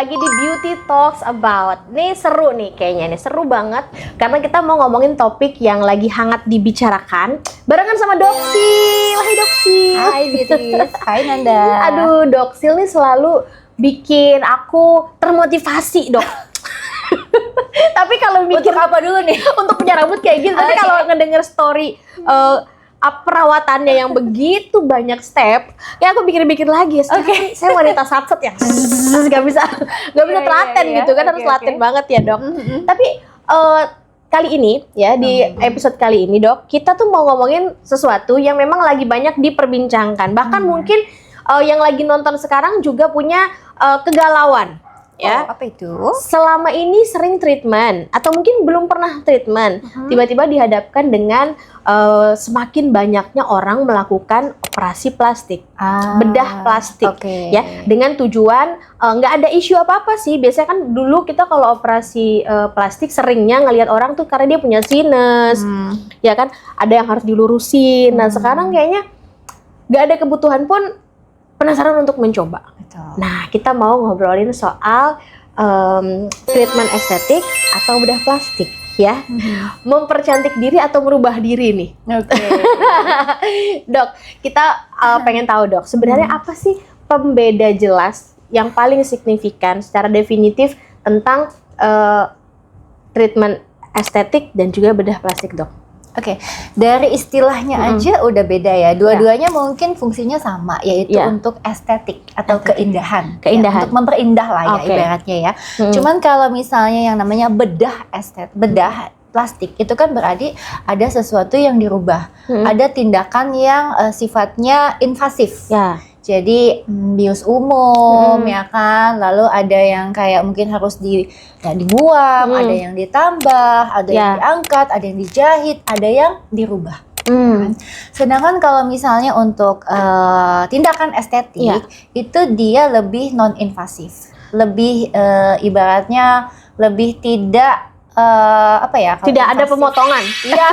lagi di Beauty Talks About. Nih seru nih kayaknya nih, seru banget karena kita mau ngomongin topik yang lagi hangat dibicarakan barengan sama Doksil. Hai Doksil. Hai Beatrice. Hai Nanda. Aduh, Doksil nih selalu bikin aku termotivasi, Dok. Tapi kalau mikir Untuk apa dulu nih? untuk punya rambut kayak gitu. Tapi kalau ngedenger story perawatannya yang begitu banyak step, ya aku pikir-pikir lagi. Sekarang saya wanita satset yang nggak bisa telaten gitu kan, harus telaten banget ya Dok. Tapi kali ini ya di episode kali ini Dok, kita tuh mau ngomongin sesuatu yang memang lagi banyak diperbincangkan. Bahkan mungkin yang lagi nonton sekarang juga punya kegalauan. Ya, apa itu? Selama ini sering treatment atau mungkin belum pernah treatment, tiba-tiba dihadapkan dengan semakin banyaknya orang melakukan operasi plastik, bedah plastik, ya, dengan tujuan nggak ada isu apa-apa sih. Biasanya kan dulu kita kalau operasi plastik seringnya ngelihat orang tuh karena dia punya sinus, ya kan, ada yang harus dilurusin. Nah sekarang kayaknya nggak ada kebutuhan pun penasaran untuk mencoba. Nah, kita mau ngobrolin soal treatment estetik atau bedah plastik, ya. Mempercantik diri atau merubah diri nih. Dok, kita pengen tahu Dok, sebenarnya apa sih pembeda jelas yang paling signifikan secara definitif tentang treatment estetik dan juga bedah plastik, Dok? Dari istilahnya aja udah beda ya. Dua-duanya mungkin fungsinya sama, yaitu untuk estetik atau keindahan. Ya, untuk memperindah lah ya ibaratnya ya. Cuman kalau misalnya yang namanya bedah plastik itu kan berarti ada sesuatu yang dirubah. Ada tindakan yang sifatnya invasif. Jadi bius umum ya kan, lalu ada yang kayak mungkin harus dibuang, ada yang ditambah, ada yang diangkat, ada yang dijahit, ada yang dirubah. Kan? Sedangkan kalau misalnya untuk tindakan estetik itu dia lebih non invasif, lebih ibaratnya lebih tidak tidak ada pemotongan. Iya,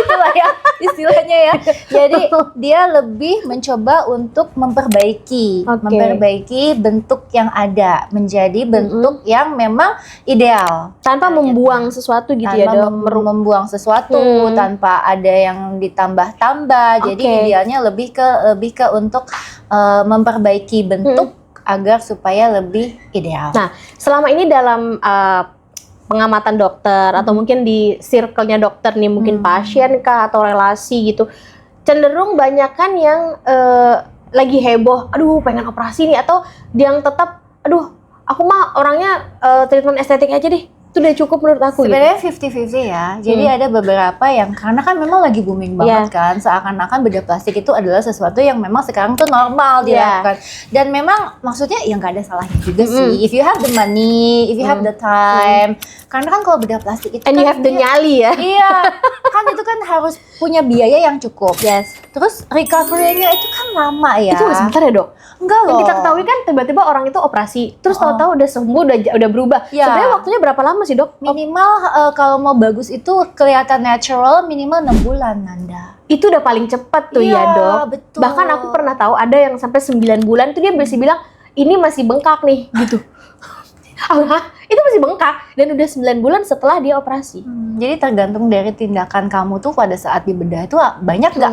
itulah ya istilahnya ya. Jadi dia lebih mencoba untuk memperbaiki bentuk yang ada menjadi bentuk yang memang ideal tanpa membuang sesuatu gitu ya Dok. Membuang sesuatu tanpa ada yang ditambah-tambah. Jadi idealnya lebih ke untuk memperbaiki bentuk agar supaya lebih ideal. Nah, selama ini dalam pengamatan dokter atau mungkin di circle-nya dokter nih, mungkin pasien kah atau relasi gitu, cenderung banyakan yang lagi heboh, aduh pengen operasi nih, atau yang tetap aduh aku mah orangnya treatment estetik aja deh, itu udah cukup menurut aku. Sebenarnya 50-50 ya. Jadi ada beberapa yang karena kan memang lagi booming banget kan, seakan-akan bedah plastik itu adalah sesuatu yang memang sekarang tuh normal dilakukan. Dan memang maksudnya ya nggak ada salahnya juga sih. If you have the money, if you have the time. Karena kan kalau bedah plastik itu and you have the nyali ya. Iya, kan itu kan harus punya biaya yang cukup. Terus recovery-nya itu kan lama ya. Itu nggak sebentar ya Dok? Enggak loh. Yang kita ketahui kan tiba-tiba orang itu operasi, terus tahu-tahu udah sembuh, udah berubah. Sebenarnya waktunya berapa lama sih Dok? Minimal kalau mau bagus itu kelihatan natural minimal 6 bulan Nanda. Itu udah paling cepat tuh ya Dok. Betul. Bahkan aku pernah tahu ada yang sampai 9 bulan tuh dia masih bilang ini masih bengkak nih gitu. Itu masih bengkak dan udah 9 bulan setelah dia operasi. Jadi tergantung dari tindakan kamu tuh pada saat dibedah itu banyak nggak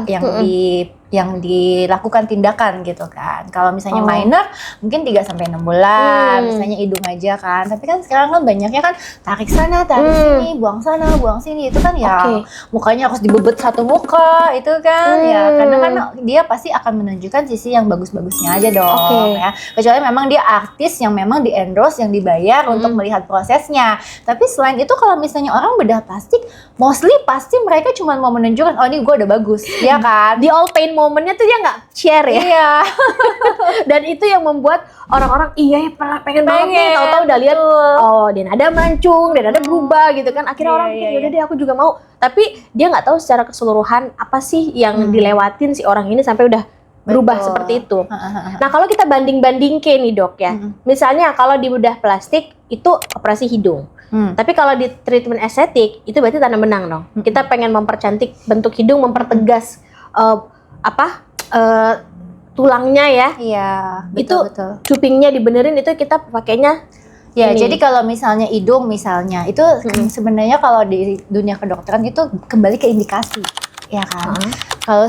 yang dilakukan tindakan gitu kan. Kalau misalnya minor mungkin 3-6 bulan, misalnya hidung aja kan. Tapi kan sekarang kan banyaknya kan tarik sana, tarik sini, buang sana, buang sini. Itu kan ya mukanya harus dibebet satu muka itu kan ya. Karena kan dia pasti akan menunjukkan sisi yang bagus-bagusnya aja dong ya. Kecuali memang dia artis yang memang di endorse, yang dibayar untuk melihat prosesnya. Tapi selain itu kalau misalnya orang bedah plastik, mostly pasti mereka cuma mau menunjukkan oh ini gue udah bagus, ya kan? Di all pain momennya tuh dia nggak share ya. Iya. Dan itu yang membuat orang-orang pengen banget nih, tahu-tahu udah lihat dia ada mancung, dia ada berubah gitu kan. Akhirnya orang pikir yaudah deh aku juga mau. Tapi dia nggak tahu secara keseluruhan apa sih yang dilewatin si orang ini sampai udah berubah seperti itu. Nah kalau kita banding-bandingkan nih Dok ya, misalnya kalau di bedah plastik itu operasi hidung. Tapi kalau di treatment estetik itu berarti tanam benang dong. Kita pengen mempercantik bentuk hidung, mempertegas tulangnya ya. Iya, betul, betul. cupingnya dibenerin, itu kita pakainya Ya, jadi kalau misalnya hidung misalnya, itu sebenarnya kalau di dunia kedokteran itu kembali ke indikasi, ya kan? Kalau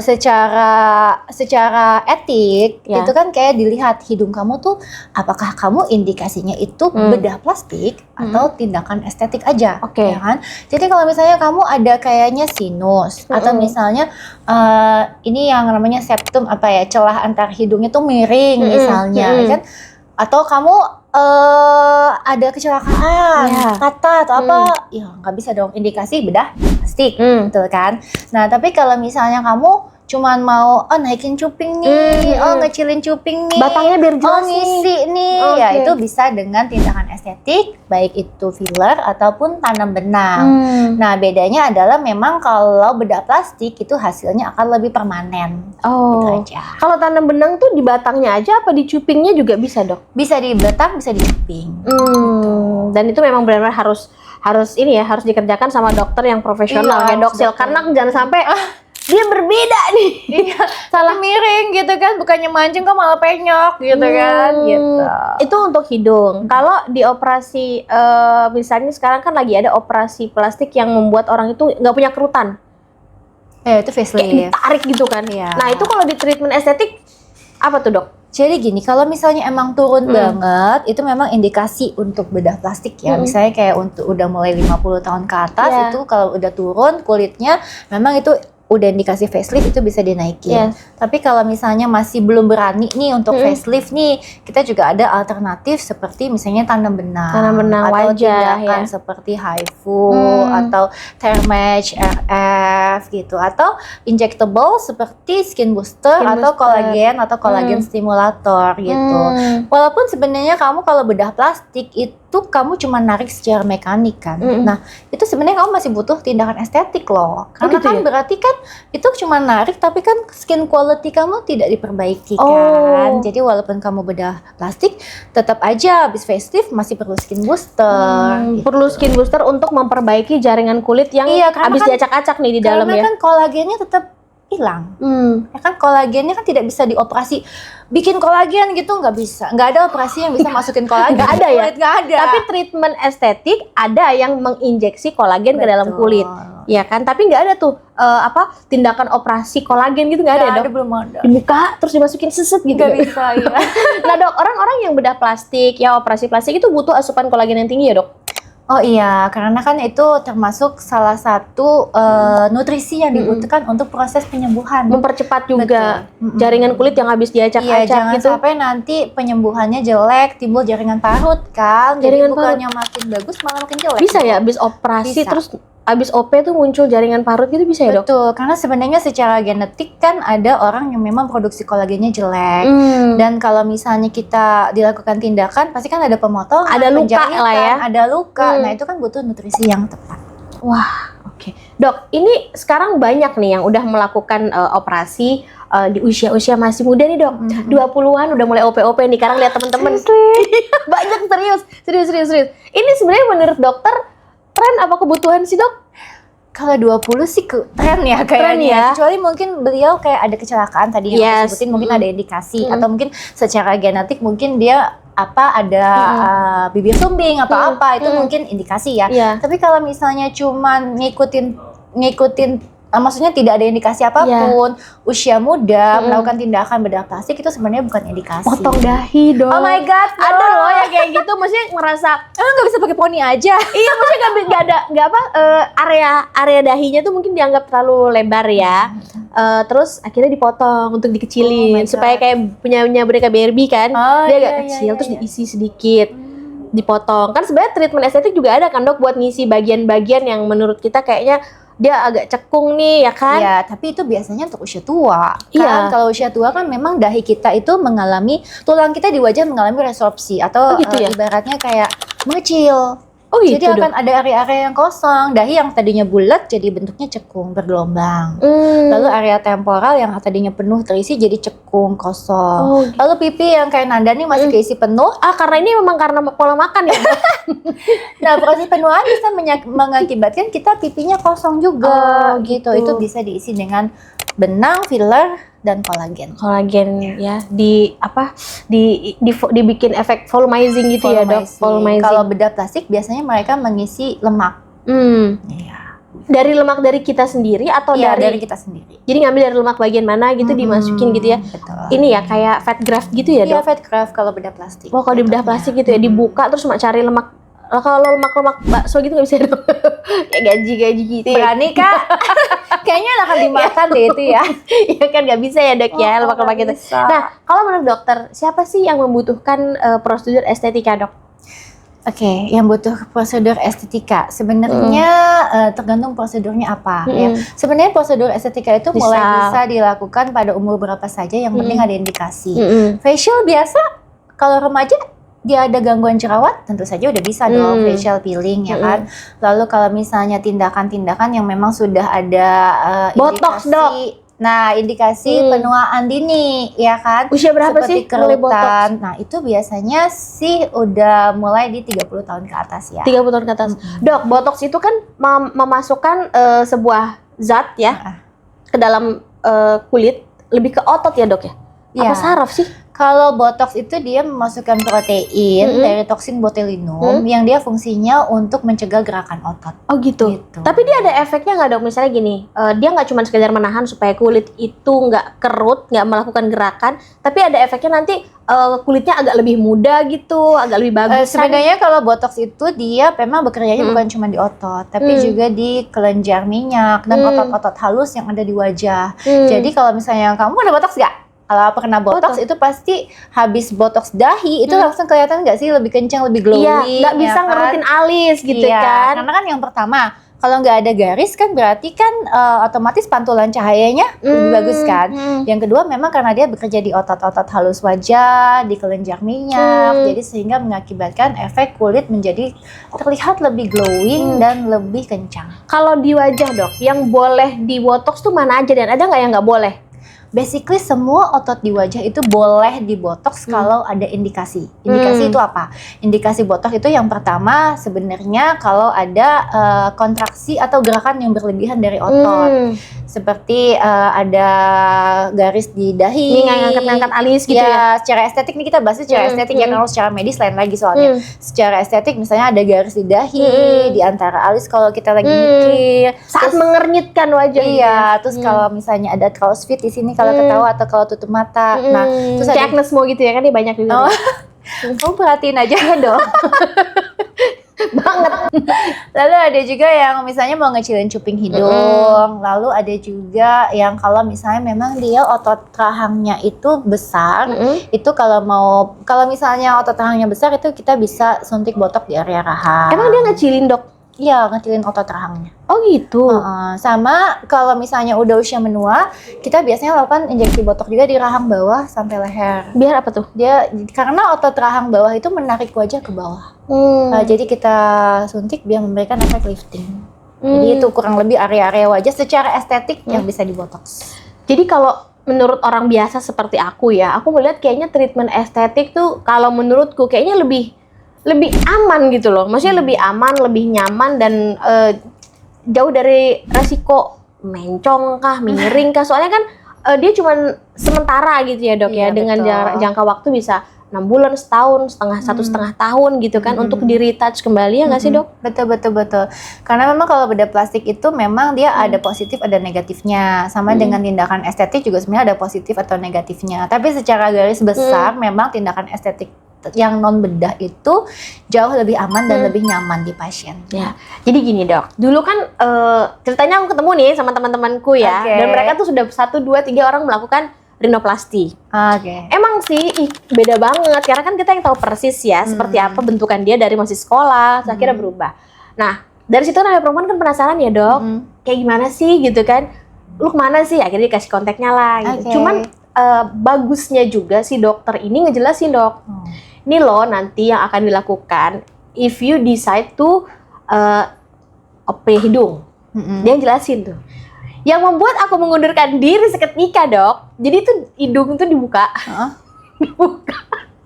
secara etik itu kan kayak dilihat hidung kamu tuh apakah kamu indikasinya itu bedah plastik atau tindakan estetik aja, ya kan? Jadi kalau misalnya kamu ada kayaknya sinus atau misalnya ini yang namanya septum celah antar hidungnya tuh miring misalnya, kan? Atau kamu ada kecelakaan, patah atau apa, ya nggak bisa dong, indikasi bedah plastik, betul kan? Nah, tapi kalau misalnya kamu cuman mau naikin cuping nih, ngecilin cuping nih, batangnya biar jelas ngisi nih, ya itu bisa dengan tindakan estetik, baik itu filler ataupun tanam benang. Nah, bedanya adalah memang kalau bedah plastik itu hasilnya akan lebih permanen. Gitu aja. Kalau tanam benang tuh di batangnya aja apa di cupingnya juga bisa, Dok? Bisa di batang, bisa di cuping. Dan itu memang benar-benar harus ini ya, harus dikerjakan sama dokter yang profesional ya, Doksil, karena jangan sampai dia berbeda nih. Salah miring gitu kan, bukannya mancing kok malah penyok gitu kan gitu. Itu untuk hidung. Kalau di operasi misalnya sekarang kan lagi ada operasi plastik yang membuat orang itu nggak punya kerutan. Itu facelift. Kayak ditarik gitu kan. Nah, itu kalau di treatment estetik apa tuh, Dok? Jadi gini, kalau misalnya emang turun banget, itu memang indikasi untuk bedah plastik ya. Misalnya kayak untuk udah mulai 50 tahun ke atas, itu kalau udah turun kulitnya, memang itu udah indikasi facelift, itu bisa dinaikin. Tapi kalau misalnya masih belum berani nih untuk facelift nih, kita juga ada alternatif seperti misalnya tanam benang atau wajah, tindakan seperti HIFU atau Thermage RF gitu, atau injectable seperti skin booster atau kolagen stimulator gitu. Walaupun sebenarnya kamu kalau bedah plastik itu kamu cuma narik secara mekanik kan. Nah, itu sebenarnya kamu masih butuh tindakan estetik loh. Karena kan berarti kan itu cuma narik, tapi kan skin quality kamu tidak diperbaiki kan. Jadi walaupun kamu bedah plastik, tetap aja habis facelift masih perlu skin booster. Perlu skin booster untuk memperbaiki jaringan kulit yang habis diacak-acak nih di dalam ya. Karena kan kolagennya tetap hilang. Ya kan kolagennya kan tidak bisa dioperasi. Bikin kolagen gitu nggak bisa. Nggak ada operasi yang bisa masukin kolagen. Nggak ada ya? Nggak ada. Tapi treatment estetik ada yang menginjeksi kolagen ke dalam kulit. Ya kan? Tapi nggak ada tuh tindakan operasi kolagen gitu, nggak ada, Dok? Belum ada. Dibuka terus dimasukin seset gitu. Nggak bisa, ya. Nah, Dok, orang-orang yang bedah plastik, ya operasi plastik itu butuh asupan kolagen yang tinggi ya, Dok? Oh iya, karena kan itu termasuk salah satu nutrisi yang dibutuhkan untuk proses penyembuhan. Mempercepat juga jaringan kulit yang habis diacak-acak jangan gitu. Sampai nanti penyembuhannya jelek, timbul jaringan parut kan. Jadi bukannya makin bagus malah makin jelek. Bisa ya, habis operasi terus habis OP tuh muncul jaringan parut gitu, bisa ya, Dok? Betul, karena sebenarnya secara genetik kan ada orang yang memang produksi kolagennya jelek. Dan kalau misalnya kita dilakukan tindakan, pasti kan ada pemotongan, ada luka lah ya. Ada luka. Nah, itu kan butuh nutrisi yang tepat. Wah, oke. Dok, ini sekarang banyak nih yang udah melakukan operasi di usia-usia masih muda nih, Dok. 20-an udah mulai OP-OP nih. Sekarang lihat temen-temen. Banyak, serius. Ini sebenarnya menurut dokter tren apa kebutuhan sih, Dok? Kalau 20 sih tren ya kayaknya. Kecuali mungkin beliau kayak ada kecelakaan tadi yang aku sebutin, mungkin ada indikasi atau mungkin secara genetik mungkin dia ada bibir sumbing atau apa, itu mungkin indikasi ya. Tapi kalau misalnya cuman ngikutin maksudnya tidak ada indikasi apapun, usia muda melakukan tindakan bedah plastik, itu sebenarnya bukan indikasi. Potong dahi, Dok. Oh my god, ada loh yang kayak gitu, maksudnya ngerasa nggak bisa pakai poni aja. Iya, maksudnya nggak area dahinya tuh mungkin dianggap terlalu lebar ya. Terus akhirnya dipotong untuk dikecilin supaya kayak punyanya boneka Barbie kan, dia agak kecil terus diisi sedikit. Dipotong. Kan sebenarnya treatment estetik juga ada kan, Dok, buat ngisi bagian-bagian yang menurut kita kayaknya dia agak cekung nih, ya kan? Iya, tapi itu biasanya untuk usia tua. Kan kalau usia tua kan memang dahi kita itu mengalami, tulang kita di wajah mengalami resorpsi atau ibaratnya kayak mengecil. Jadi akan ada area-area yang kosong, dahi yang tadinya bulat jadi bentuknya cekung, bergelombang. Lalu area temporal yang tadinya penuh terisi jadi cekung, kosong. Lalu pipi yang kayak Nanda nih masih keisi penuh. Karena ini memang karena pola makan ya. Nah, proses penuaan bisa mengakibatkan kita pipinya kosong juga gitu. Itu bisa diisi dengan benang, filler, dan kolagen. Kolagen ya, dibikin efek volumizing gitu ya dok. Volumizing. Kalau bedah plastik biasanya mereka mengisi lemak. Iya. Dari lemak dari kita sendiri atau dari kita sendiri? Jadi ngambil dari lemak bagian mana gitu dimasukin gitu ya. Betul. Ini ya kayak fat graft gitu ya dok? Iya, fat graft kalau bedah plastik. Oh kalau di bedah plastik gitu ya, dibuka terus cuma cari lemak. Kalau lemak-lemak bakso gitu nggak bisa dong? Kayak gaji-gaji gitu. Berani kak? Kayaknya akan dimakan deh itu ya. Iya kan nggak bisa ya dok ya lemak-lemak gitu. Nah kalau menurut dokter siapa sih yang membutuhkan prosedur estetika dok? Oke, yang butuh prosedur estetika sebenarnya tergantung prosedurnya apa ya. Sebenarnya prosedur estetika itu mulai bisa dilakukan pada umur berapa saja, yang penting ada indikasi. Facial biasa kalau remaja dia ada gangguan jerawat, tentu saja udah bisa dong facial peeling ya kan. Lalu kalau misalnya tindakan-tindakan yang memang sudah ada botox dok. Nah, indikasi penuaan dini ya kan. Usia berapa seperti sih kerutan? Nah, itu biasanya sih udah mulai di 30 tahun ke atas ya. 30 tahun ke atas. Dok, botox itu kan memasukkan sebuah zat ya ke dalam kulit, lebih ke otot ya dok ya? Apa saraf sih? Kalau botox itu dia memasukkan protein dari toksin botulinum yang dia fungsinya untuk mencegah gerakan otot. Oh gitu. Tapi dia ada efeknya nggak dok? Misalnya gini, dia nggak cuma sekedar menahan supaya kulit itu nggak kerut, nggak melakukan gerakan, tapi ada efeknya nanti kulitnya agak lebih muda gitu, agak lebih bagus. Sebenarnya kalau botox itu dia memang bekerjanya bukan cuma di otot, tapi juga di kelenjar minyak dan otot-otot halus yang ada di wajah. Jadi kalau misalnya kamu ada botox nggak? Kalau pernah botox itu pasti habis botox dahi itu langsung kelihatan nggak sih lebih kencang, lebih glowing. Iya, nggak bisa ngerutin alis gitu kan. Karena kan yang pertama kalau nggak ada garis kan berarti kan otomatis pantulan cahayanya lebih bagus kan. Yang kedua memang karena dia bekerja di otot-otot halus wajah, di kelenjar minyak, jadi sehingga mengakibatkan efek kulit menjadi terlihat lebih glowing dan lebih kencang. Kalau di wajah dok, yang boleh di botox tuh mana aja dan ada nggak yang nggak boleh? Basically semua otot di wajah itu boleh dibotox kalau ada indikasi. Indikasi itu apa? Indikasi botox itu yang pertama sebenarnya kalau ada kontraksi atau gerakan yang berlebihan dari otot. Seperti ada garis di dahi. Ini ngangkat-ngangkat alis gitu ya? Secara estetik nih kita bahas secara estetik ya, kalau secara medis lain lagi soalnya. Secara estetik misalnya ada garis di dahi, di antara alis kalau kita lagi mikir. Saat mengernyitkan wajah. Iya, terus kalau misalnya ada crow's feet di sini kalau ketawa atau kalau tutup mata. Nah, terus kayak Agnes Mo gitu ya kan, dia banyak juga. Kamu perhatiin aja ya dong. Banget. Lalu ada juga yang misalnya mau ngecilin cuping hidung. Lalu ada juga yang kalau misalnya memang dia otot rahangnya itu besar, itu kalau misalnya otot rahangnya besar itu kita bisa suntik botok di area rahang. Emang dia ngecilin dok? Iya, ngecilin otot rahangnya. Oh gitu. Sama kalau misalnya udah usia menua, kita biasanya lakukan injeksi botok juga di rahang bawah sampai leher. Biar apa tuh? Karena otot rahang bawah itu menarik wajah ke bawah. Jadi kita suntik biar memberikan efek lifting. Jadi itu kurang lebih area-area wajah secara estetik yang bisa dibotox. Jadi kalau menurut orang biasa seperti aku ya, aku melihat kayaknya treatment estetik tuh kalau menurutku kayaknya lebih aman gitu loh. Maksudnya lebih aman, lebih nyaman dan jauh dari resiko mencong kah, miring kah. Soalnya kan dia cuma sementara gitu ya dok ya. Dengan jangka waktu bisa 6 bulan, setahun, satu setengah tahun gitu kan untuk di-retouch kembali ya nggak sih dok? Betul. Karena memang kalau bedah plastik itu memang dia ada positif ada negatifnya. Sama dengan tindakan estetik juga sebenarnya ada positif atau negatifnya. Tapi secara garis besar memang tindakan estetik yang non bedah itu jauh lebih aman dan lebih nyaman di pasien. Ya, jadi gini dok, dulu kan ceritanya aku ketemu nih sama teman-temanku ya, dan mereka tuh sudah 1, 2, 3 orang melakukan rinoplasti. Emang sih beda banget, karena kan kita yang tahu persis ya seperti apa bentukan dia dari masih sekolah, terus akhirnya berubah. Nah, dari situ namanya perempuan kan penasaran ya dok, kayak gimana sih gitu kan, lu kemana sih, akhirnya dikasih kontaknya lah gitu. Cuman bagusnya juga si dokter ini ngejelasin dok, ini loh nanti yang akan dilakukan if you decide to OP hidung. Dia jelasin tuh. Yang membuat aku mengundurkan diri seketika dok, jadi tuh hidung tuh dibuka. Dibuka.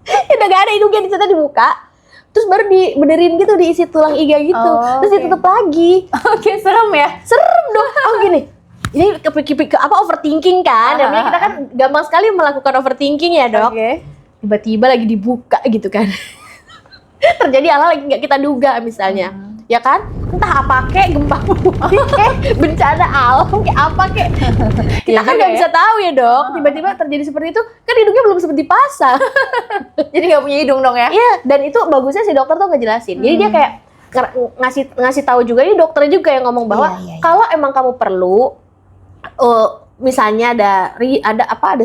Udah gak ada hidungnya di sana, dibuka. Terus baru dibenerin gitu, diisi tulang iga gitu. Terus ditutup lagi. Serem ya? Serem dong. Oh gini, ini overthinking kan? Dan kita kan gampang sekali melakukan overthinking ya, Dok. Tiba-tiba lagi dibuka gitu kan. Terjadi hal-hal yang nggak kita duga misalnya. Ya kan? Entah apa kek, gempa bumi kek, bencana alam kek, apa kek. Kita kan nggak bisa tahu ya, Dok. Tiba-tiba terjadi seperti itu, kan hidungnya belum sempat dipasang. Jadi nggak punya hidung dong ya? Iya, dan itu bagusnya si dokter tuh ngejelasin. Jadi dia kayak ngasih tahu juga, ini dokternya juga yang ngomong bahwa kalau emang kamu perlu misalnya ada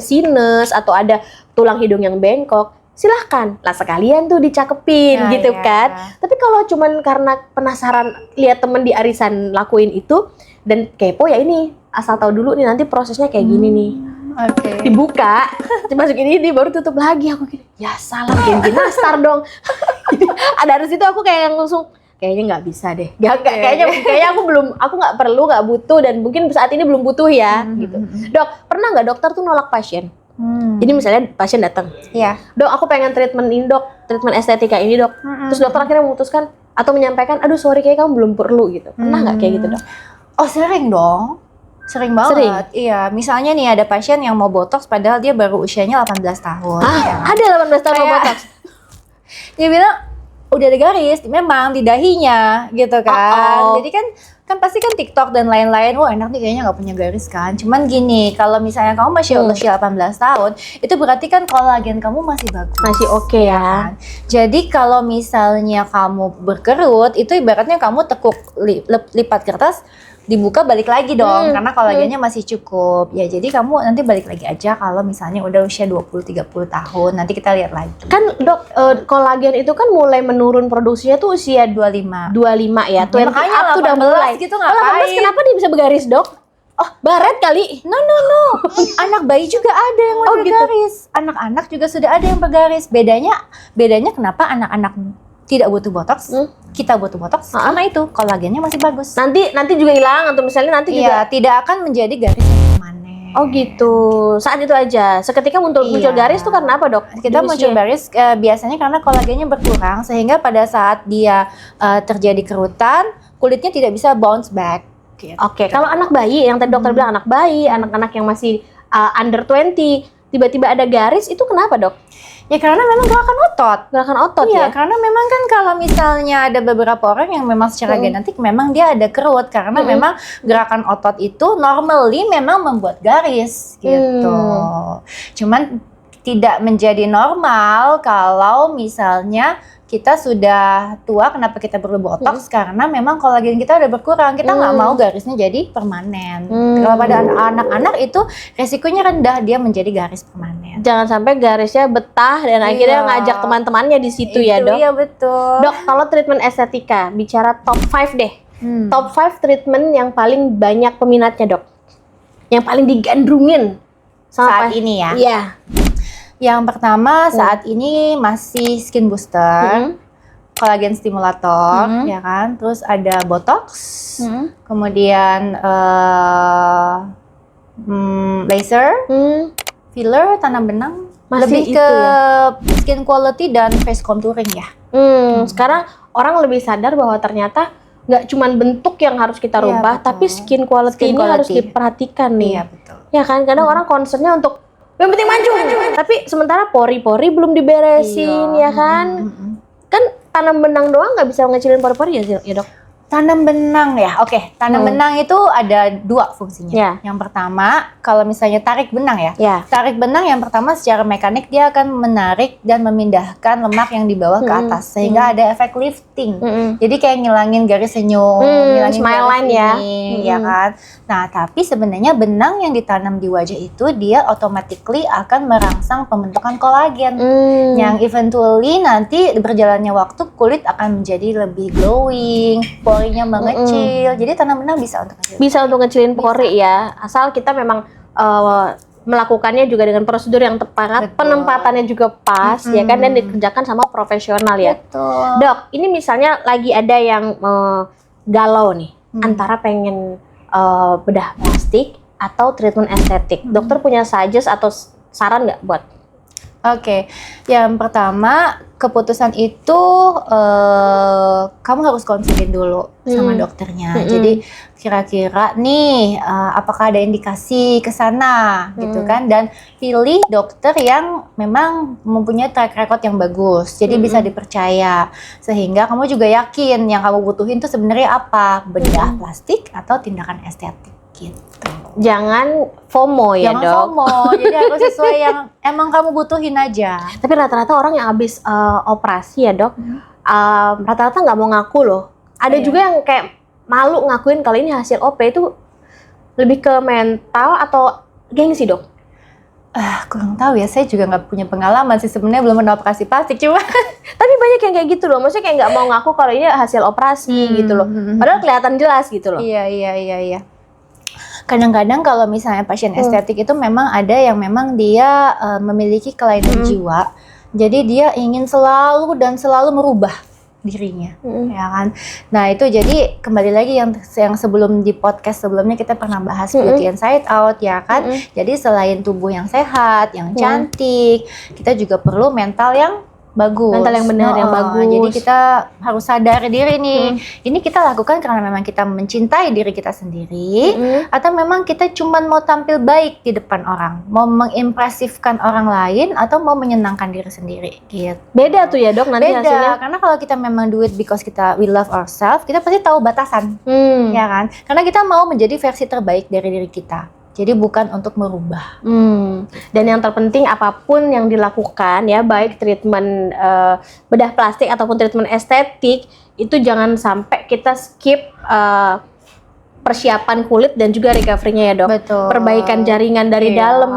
sinus atau ada tulang hidung yang bengkok, silahkan lah sekalian tuh dicakepin gitu kan. Tapi kalau cuman karena penasaran lihat temen di arisan lakuin itu dan kepo, ya ini asal tahu dulu nih nanti prosesnya kayak gini nih. Dibuka, dimasukin ini baru tutup lagi. Aku gini, ya salah, gini nastar dong. Ada dari situ aku kayak langsung kayaknya nggak bisa deh. Kayaknya aku nggak perlu, nggak butuh, dan mungkin saat ini belum butuh ya gitu. Dok, pernah nggak dokter tuh nolak pasien? Jadi misalnya pasien datang, Dok, aku pengen treatment ini, Dok, treatment estetika ini, Dok. Terus dokter akhirnya memutuskan atau menyampaikan, aduh sorry, kayak kamu belum perlu gitu. Pernah nggak kayak gitu, Dok? Oh, sering dong. Sering banget. Iya, misalnya nih ada pasien yang mau botox padahal dia baru usianya 18 tahun. Ada 18 tahun mau botox? Dia bilang udah ada garis, memang di dahinya gitu kan. Jadi kan pasti kan TikTok dan lain-lain, wah enak nih kayaknya nggak punya garis kan. Cuman gini, kalau misalnya kamu masih usia 18 tahun, itu berarti kan kolagen kamu masih bagus. Masih oke ya. Kan? Jadi kalau misalnya kamu berkerut, itu ibaratnya kamu tekuk lipat kertas, dibuka balik lagi dong, karena kolagennya masih cukup. Ya jadi kamu nanti balik lagi aja kalau misalnya udah usia 20-30 tahun, nanti kita lihat lagi. Kan Dok, kolagen itu kan mulai menurun produksinya tuh usia 25 ya. Makanya up tuh udah mulai. Gitu ngapain? 18 kenapa dia bisa bergaris, Dok? Oh, baret kali? No. Anak bayi juga ada yang bergaris. Anak-anak juga sudah ada yang bergaris. Bedanya kenapa anak-anak tidak butuh botox, kita butuh botox, karena itu kolagennya masih bagus. Nanti juga hilang atau misalnya nanti juga tidak akan menjadi garis yang permanen. Oh gitu, saat itu aja. Seketika muncul garis tuh karena apa, Dok? Kita muncul garis biasanya karena kolagennya berkurang, sehingga pada saat dia terjadi kerutan, kulitnya tidak bisa bounce back. Gitu. Oke, kalau anak bayi yang tadi dokter bilang, anak bayi, anak-anak yang masih under 20, tiba-tiba ada garis, itu kenapa, Dok? Ya karena memang gerakan otot ya? Karena memang kan kalau misalnya ada beberapa orang yang memang secara genetik memang dia ada kerut, karena memang gerakan otot itu normally memang membuat garis gitu. Cuman tidak menjadi normal kalau misalnya kita sudah tua, kenapa kita perlu botox? Karena memang kolagen kita udah berkurang, kita nggak mau garisnya jadi permanen. Kalau pada anak-anak itu resikonya rendah dia menjadi garis permanen. Jangan sampai garisnya betah dan akhirnya ngajak teman-temannya di situ ya, Dok? Iya betul. Dok, kalau treatment estetika, bicara top 5 deh. Top 5 treatment yang paling banyak peminatnya, Dok. Yang paling digandrungin saat ini ya? Iya. Yang pertama saat ini masih skin booster, kolagen stimulator, ya kan. Terus ada botox, kemudian laser, filler, tanam benang. Lebih ke skin quality dan face contouring ya. Sekarang orang lebih sadar bahwa ternyata nggak cuma bentuk yang harus kita rubah, tapi skin quality ini harus diperhatikan nih. Iya betul. Ya kan, kadang orang concernnya untuk yang penting maju. Tapi sementara pori-pori belum diberesin, ya kan? Kan tanam benang doang nggak bisa ngecilin pori-pori ya, Dok? Tanam benang ya, oke. Tanam benang itu ada dua fungsinya. Yang pertama, kalau misalnya tarik benang ya. Tarik benang yang pertama secara mekanik dia akan menarik dan memindahkan lemak yang di bawah ke atas, sehingga ada efek lifting. Jadi kayak ngilangin garis senyum, ngilangin smile line ya kan. Nah, tapi sebenarnya benang yang ditanam di wajah itu dia automatically akan merangsang pembentukan kolagen, yang eventually nanti berjalannya waktu kulit akan menjadi lebih glowing, porinya mengecil. Jadi tanam benang bisa untuk ngecilin pori ya, asal kita memang melakukannya juga dengan prosedur yang tepat, penempatannya juga pas, ya kan, dan dikerjakan sama profesional ya. Betul. Dok, ini misalnya lagi ada yang galau nih, antara pengen bedah plastik atau treatment estetik. Dokter punya suggest atau saran nggak buat Oke, yang pertama keputusan itu kamu harus konsulin dulu sama dokternya. Jadi kira-kira nih apakah ada indikasi ke sana gitu kan, dan pilih dokter yang memang mempunyai track record yang bagus. Jadi bisa dipercaya sehingga kamu juga yakin yang kamu butuhin tuh sebenarnya apa, bedah plastik atau tindakan estetik gitu. Jangan FOMO ya, Jangan Dok. FOMO, jadi harus sesuai yang emang kamu butuhin aja. Tapi rata-rata orang yang habis operasi ya, Dok, rata-rata nggak mau ngaku loh. Ada juga yang kayak malu ngakuin kalau ini hasil OP. Itu lebih ke mental atau gengsi, Dok? Kurang tahu ya, saya juga nggak punya pengalaman sih sebenarnya, belum pernah operasi plastik cuma. Tapi banyak yang kayak gitu loh, maksudnya kayak nggak mau ngaku kalau ini hasil operasi gitu loh. Padahal kelihatan jelas gitu loh. Iya. Kadang-kadang kalau misalnya pasien estetik itu memang ada yang memang dia memiliki kelainan jiwa. Jadi dia ingin selalu merubah dirinya, ya kan. Nah itu jadi kembali lagi yang sebelum di podcast sebelumnya kita pernah bahas beauty inside out, ya kan. Jadi selain tubuh yang sehat, yang cantik, kita juga perlu mental yang bagus, mental yang benar, yang bagus. Jadi kita harus sadar diri nih, ini kita lakukan karena memang kita mencintai diri kita sendiri, atau memang kita cuma mau tampil baik di depan orang, mau mengimpresifkan orang lain, atau mau menyenangkan diri sendiri gitu. Beda tuh ya, Dok, nanti hasilnya. Karena kalau kita memang do it because we love ourselves, kita pasti tahu batasan, ya kan? Karena kita mau menjadi versi terbaik dari diri kita. Jadi bukan untuk merubah. Dan yang terpenting apapun yang dilakukan ya, baik treatment bedah plastik ataupun treatment estetik, itu jangan sampai kita skip persiapan kulit dan juga recovery-nya ya, Dok. Betul. Perbaikan jaringan dari dalam,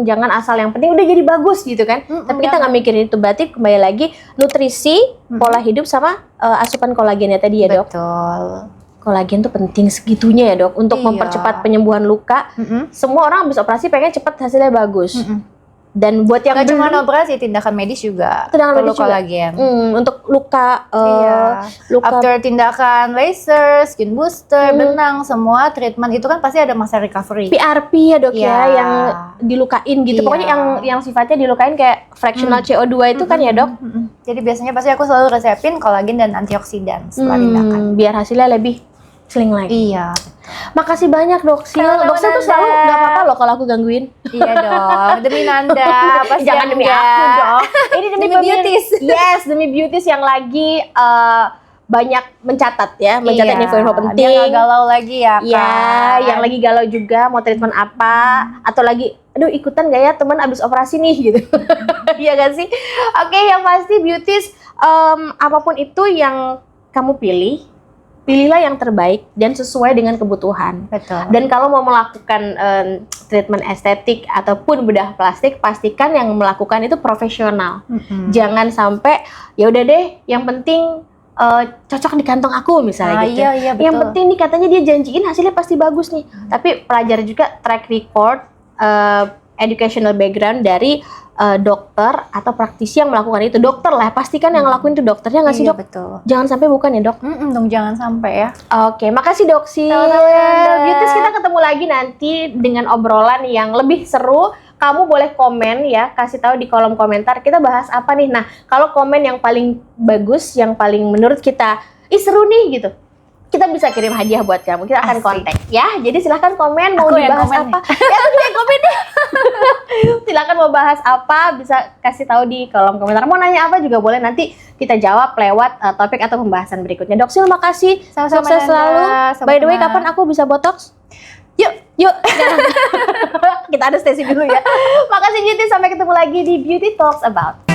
jangan asal yang penting udah jadi bagus gitu kan. Tapi kita nggak mikirin itu, berarti kembali lagi nutrisi, pola hidup sama asupan kolagennya tadi ya, Dok. Betul. Kolagen tuh penting segitunya ya, Dok, untuk mempercepat penyembuhan luka. Semua orang habis operasi pengen cepat hasilnya bagus. Dan buat yang nggak cuma operasi, tindakan medis juga perlu kolagen. Untuk luka, after tindakan laser, skin booster, benang, semua treatment itu kan pasti ada masa recovery. PRP ya, Dok, ya, yang dilukain gitu. Pokoknya yang sifatnya dilukain kayak fractional CO2 itu kan ya, Dok. Jadi biasanya pasti aku selalu resepin kolagen dan antioksidan setelah tindakan. Biar hasilnya lebih seling lagi. Iya. Makasih banyak, Dok Sil. Dok Sil tuh selalu nggak apa-apa loh kalau aku gangguin. Iya dong, demi Nanda. Jangan demi aku dong. Ini demi beauties. Yes, demi beauties yang lagi banyak mencatat ya, mencatat info-info penting. Dia nggak galau lagi ya kan? Iya, yang lagi galau juga mau treatment apa, atau lagi, aduh ikutan gak ya teman abis operasi nih gitu. Iya gak sih? Oke, yang pasti beauties, apapun itu yang kamu pilihlah yang terbaik dan sesuai dengan kebutuhan. Betul. Dan kalau mau melakukan treatment estetik ataupun bedah plastik, pastikan yang melakukan itu profesional. Jangan sampai ya udah deh, yang penting cocok di kantong aku misalnya gitu. Iya, betul. Yang penting nih katanya dia janjiin hasilnya pasti bagus nih. Tapi pelajari juga track record, educational background dari dokter atau praktisi yang melakukan itu. Dokter lah, pastikan yang ngelakuin itu dokternya nggak sih, Dok? Betul. Jangan sampai bukan ya, Dok? Dong, jangan sampai ya. Oke, makasih Dok Sil. Beauties, kita ketemu lagi nanti dengan obrolan yang lebih seru. Kamu boleh komen ya, kasih tahu di kolom komentar kita bahas apa nih. Nah, kalau komen yang paling bagus, yang paling menurut kita, seru nih gitu, kita bisa kirim hadiah buat kamu. Kita akan kontak ya. Jadi silahkan komen mau dibahas apa. Ya, aku juga yang komen deh. Silahkan mau bahas apa, bisa kasih tahu di kolom komentar. Mau nanya apa juga boleh, nanti kita jawab lewat topik atau pembahasan berikutnya. Dok Sil, makasih. Sama-sama, sukses selalu. Sama-sama. By the way, kapan aku bisa botox? Yuk. Kita ada stasi dulu ya. Makasih Beauty, sampai ketemu lagi di Beauty Talks About.